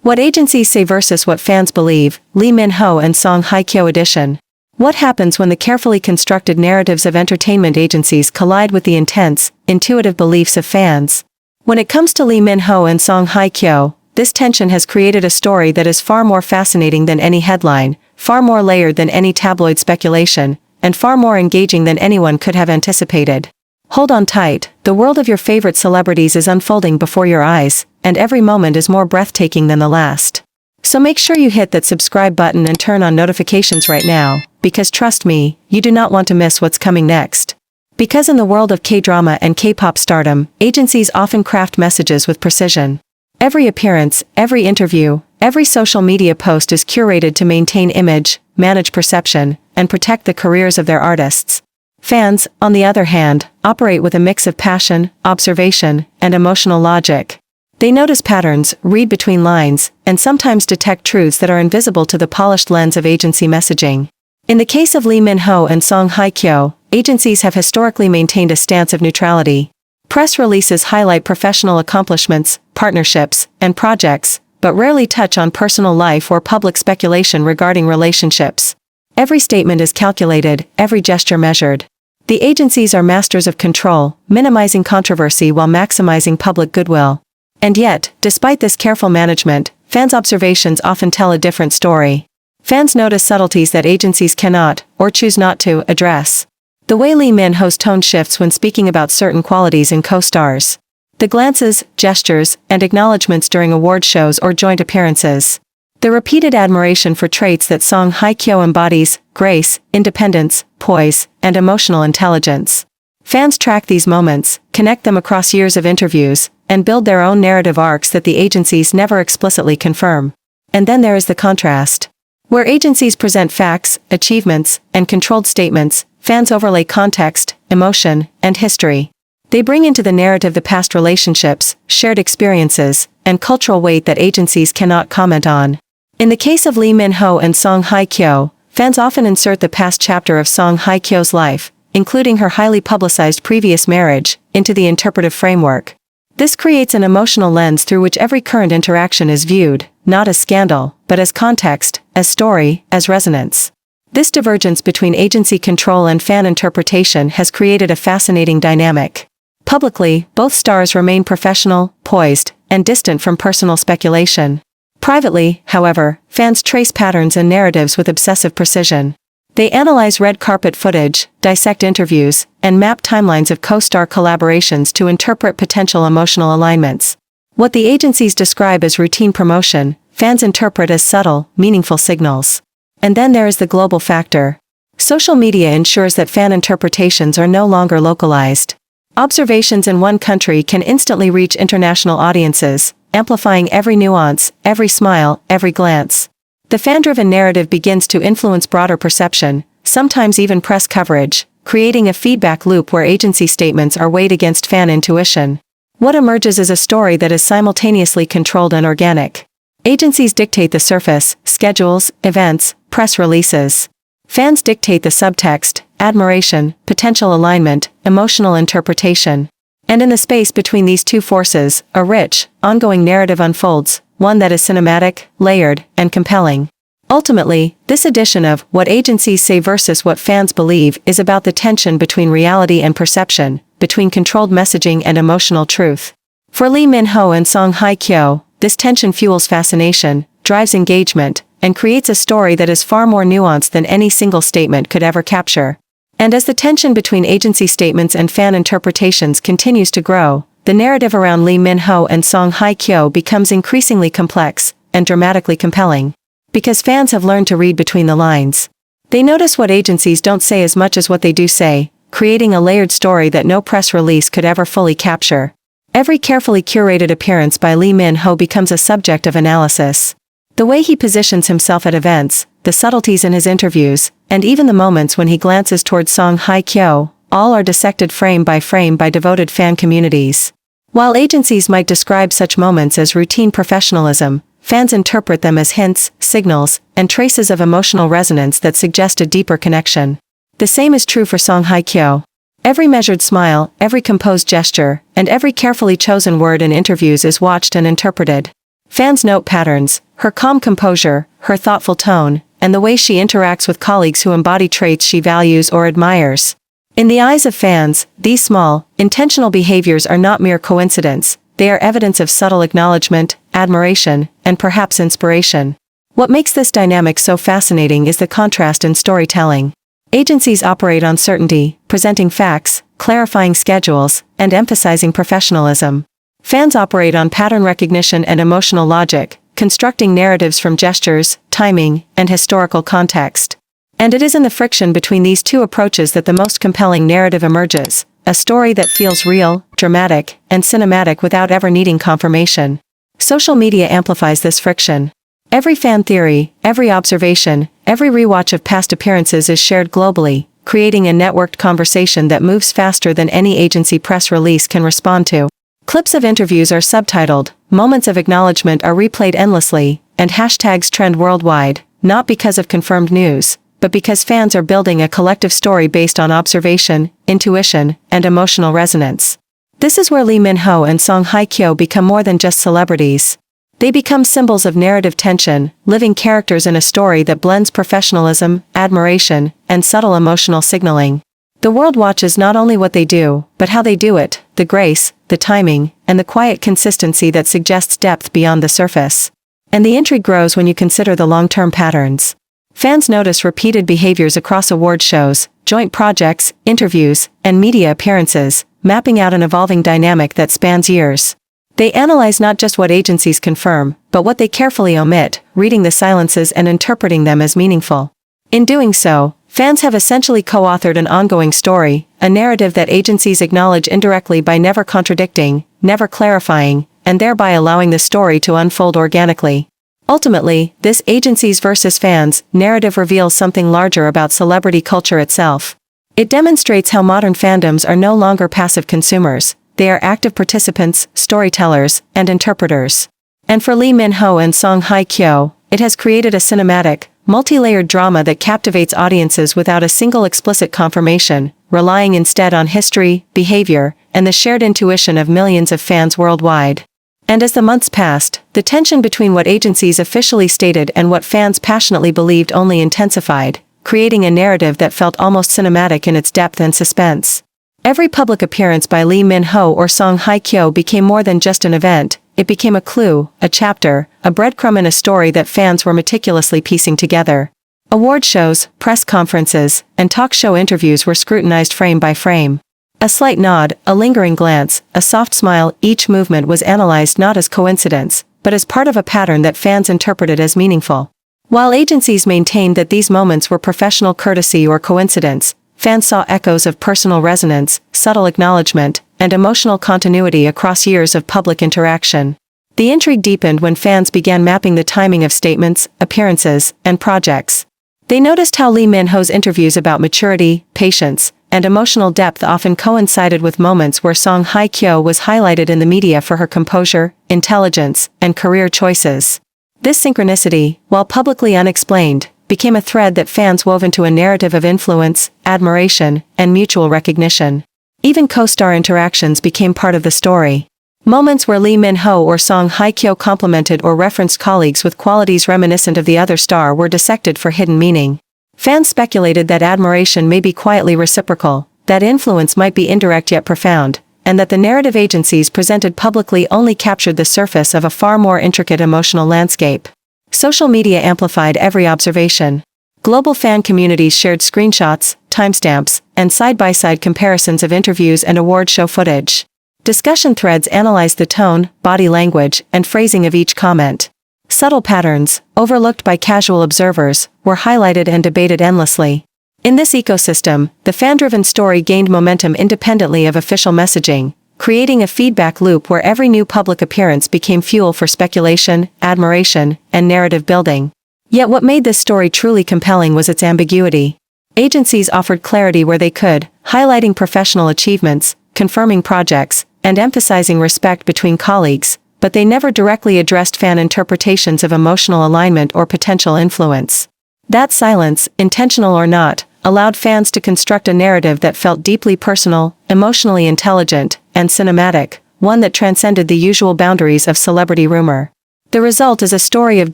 What agencies say versus what fans believe, Lee Min-ho and Song Hye Kyo edition. What happens when the carefully constructed narratives of entertainment agencies collide with the intense, intuitive beliefs of fans? When it comes to Lee Min-ho and Song Hye Kyo, this tension has created a story that is far more fascinating than any headline, far more layered than any tabloid speculation, and far more engaging than anyone could have anticipated. Hold on tight, the world of your favorite celebrities is unfolding before your eyes, and every moment is more breathtaking than the last. So make sure you hit that subscribe button and turn on notifications right now, because trust me, you do not want to miss what's coming next. Because in the world of K-drama and K-pop stardom, agencies often craft messages with precision. Every appearance, every interview, every social media post is curated to maintain image, manage perception, and protect the careers of their artists. Fans, on the other hand, operate with a mix of passion, observation, and emotional logic. They notice patterns, read between lines, and sometimes detect truths that are invisible to the polished lens of agency messaging. In the case of Lee Min-ho and Song Hye Kyo, agencies have historically maintained a stance of neutrality. Press releases highlight professional accomplishments, partnerships, and projects, but rarely touch on personal life or public speculation regarding relationships. Every statement is calculated, every gesture measured. The agencies are masters of control, minimizing controversy while maximizing public goodwill. And yet, despite this careful management, fans' observations often tell a different story. Fans notice subtleties that agencies cannot, or choose not to, address. The way Lee Min-ho's tone shifts when speaking about certain qualities in co-stars. The glances, gestures, and acknowledgments during award shows or joint appearances. The repeated admiration for traits that Song Hye Kyo embodies: grace, independence, poise, and emotional intelligence. Fans track these moments, connect them across years of interviews, and build their own narrative arcs that the agencies never explicitly confirm. And then there is the contrast. Where agencies present facts, achievements, and controlled statements, fans overlay context, emotion, and history. They bring into the narrative the past relationships, shared experiences, and cultural weight that agencies cannot comment on. In the case of Lee Min-ho and Song Hye Kyo, fans often insert the past chapter of Song Hye Kyo's life, including her highly publicized previous marriage, into the interpretive framework. This creates an emotional lens through which every current interaction is viewed, not as scandal, but as context, as story, as resonance. This divergence between agency control and fan interpretation has created a fascinating dynamic. Publicly, both stars remain professional, poised, and distant from personal speculation. Privately, however, fans trace patterns and narratives with obsessive precision. They analyze red carpet footage, dissect interviews, and map timelines of co-star collaborations to interpret potential emotional alignments. What the agencies describe as routine promotion, fans interpret as subtle, meaningful signals. And then there is the global factor. Social media ensures that fan interpretations are no longer localized. Observations in one country can instantly reach international audiences, amplifying every nuance, every smile, every glance. The fan-driven narrative begins to influence broader perception, sometimes even press coverage, creating a feedback loop where agency statements are weighed against fan intuition. What emerges is a story that is simultaneously controlled and organic. Agencies dictate the surface, schedules, events, press releases. Fans dictate the subtext, admiration, potential alignment, emotional interpretation. And in the space between these two forces, a rich, ongoing narrative unfolds, one that is cinematic, layered, and compelling. Ultimately, this edition of What Agencies Say versus What Fans Believe is about the tension between reality and perception, between controlled messaging and emotional truth. For Lee Min-ho and Song Hye Kyo, this tension fuels fascination, drives engagement, and creates a story that is far more nuanced than any single statement could ever capture. And as the tension between agency statements and fan interpretations continues to grow, the narrative around Lee Min-ho and Song Hye Kyo becomes increasingly complex and dramatically compelling. Because fans have learned to read between the lines. They notice what agencies don't say as much as what they do say, creating a layered story that no press release could ever fully capture. Every carefully curated appearance by Lee Min-ho becomes a subject of analysis. The way he positions himself at events, the subtleties in his interviews, and even the moments when he glances towards Song Hye Kyo, all are dissected frame by devoted fan communities. While agencies might describe such moments as routine professionalism, fans interpret them as hints, signals, and traces of emotional resonance that suggest a deeper connection. The same is true for Song Hye Kyo. Every measured smile, every composed gesture, and every carefully chosen word in interviews is watched and interpreted. Fans note patterns: her calm composure, her thoughtful tone, and the way she interacts with colleagues who embody traits she values or admires. In the eyes of fans, these small, intentional behaviors are not mere coincidence, they are evidence of subtle acknowledgement, admiration, and perhaps inspiration. What makes this dynamic so fascinating is the contrast in storytelling. Agencies operate on certainty, presenting facts, clarifying schedules, and emphasizing professionalism. Fans operate on pattern recognition and emotional logic, constructing narratives from gestures, timing, and historical context. And it is in the friction between these two approaches that the most compelling narrative emerges, a story that feels real, dramatic, and cinematic without ever needing confirmation. Social media amplifies this friction. Every fan theory, every observation, every rewatch of past appearances is shared globally, creating a networked conversation that moves faster than any agency press release can respond to. Clips of interviews are subtitled, moments of acknowledgement are replayed endlessly, and hashtags trend worldwide, not because of confirmed news, but because fans are building a collective story based on observation, intuition, and emotional resonance. This is where Lee Min-ho and Hye Kyo become more than just celebrities. They become symbols of narrative tension, living characters in a story that blends professionalism, admiration, and subtle emotional signaling. The world watches not only what they do, but how they do it, the grace, the timing, and the quiet consistency that suggests depth beyond the surface. And the intrigue grows when you consider the long-term patterns. Fans notice repeated behaviors across award shows, joint projects, interviews, and media appearances, mapping out an evolving dynamic that spans years. They analyze not just what agencies confirm, but what they carefully omit, reading the silences and interpreting them as meaningful. In doing so, fans have essentially co-authored an ongoing story, a narrative that agencies acknowledge indirectly by never contradicting, never clarifying, and thereby allowing the story to unfold organically. Ultimately, this agencies versus fans narrative reveals something larger about celebrity culture itself. It demonstrates how modern fandoms are no longer passive consumers, they are active participants, storytellers, and interpreters. And for Lee Min-ho and Hye Kyo, it has created a cinematic, multi-layered drama that captivates audiences without a single explicit confirmation, relying instead on history, behavior, and the shared intuition of millions of fans worldwide. And as the months passed, the tension between what agencies officially stated and what fans passionately believed only intensified, creating a narrative that felt almost cinematic in its depth and suspense. Every public appearance by Lee Min-ho or Hye Kyo became more than just an event, it became a clue, a chapter, a breadcrumb in a story that fans were meticulously piecing together. Award shows, press conferences, and talk show interviews were scrutinized frame by frame. A slight nod, a lingering glance, a soft smile, each movement was analyzed not as coincidence, but as part of a pattern that fans interpreted as meaningful. While agencies maintained that these moments were professional courtesy or coincidence, fans saw echoes of personal resonance, subtle acknowledgement, and emotional continuity across years of public interaction. The intrigue deepened when fans began mapping the timing of statements, appearances, and projects. They noticed how Lee Min-ho's interviews about maturity, patience, and emotional depth often coincided with moments where Hye Kyo was highlighted in the media for her composure, intelligence, and career choices. This synchronicity, while publicly unexplained, became a thread that fans wove into a narrative of influence, admiration, and mutual recognition. Even co-star interactions became part of the story. Moments where Lee Min-ho or Hye Kyo complimented or referenced colleagues with qualities reminiscent of the other star were dissected for hidden meaning. Fans speculated that admiration may be quietly reciprocal, that influence might be indirect yet profound, and that the narrative agencies presented publicly only captured the surface of a far more intricate emotional landscape. Social media amplified every observation. Global fan communities shared screenshots, timestamps, and side-by-side comparisons of interviews and award show footage. Discussion threads analyzed the tone, body language, and phrasing of each comment. Subtle patterns, overlooked by casual observers, were highlighted and debated endlessly. In this ecosystem, the fan-driven story gained momentum independently of official messaging, creating a feedback loop where every new public appearance became fuel for speculation, admiration, and narrative building. Yet what made this story truly compelling was its ambiguity. Agencies offered clarity where they could, highlighting professional achievements, confirming projects, and emphasizing respect between colleagues, but they never directly addressed fan interpretations of emotional alignment or potential influence. That silence, intentional or not, allowed fans to construct a narrative that felt deeply personal, emotionally intelligent, and cinematic, one that transcended the usual boundaries of celebrity rumor. The result is a story of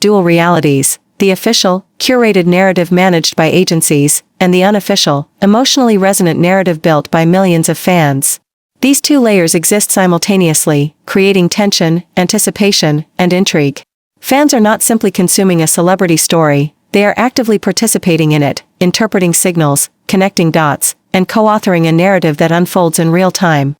dual realities: the official, curated narrative managed by agencies, and the unofficial, emotionally resonant narrative built by millions of fans. These two layers exist simultaneously, creating tension, anticipation, and intrigue. Fans are not simply consuming a celebrity story, they are actively participating in it, interpreting signals, connecting dots, and co-authoring a narrative that unfolds in real time.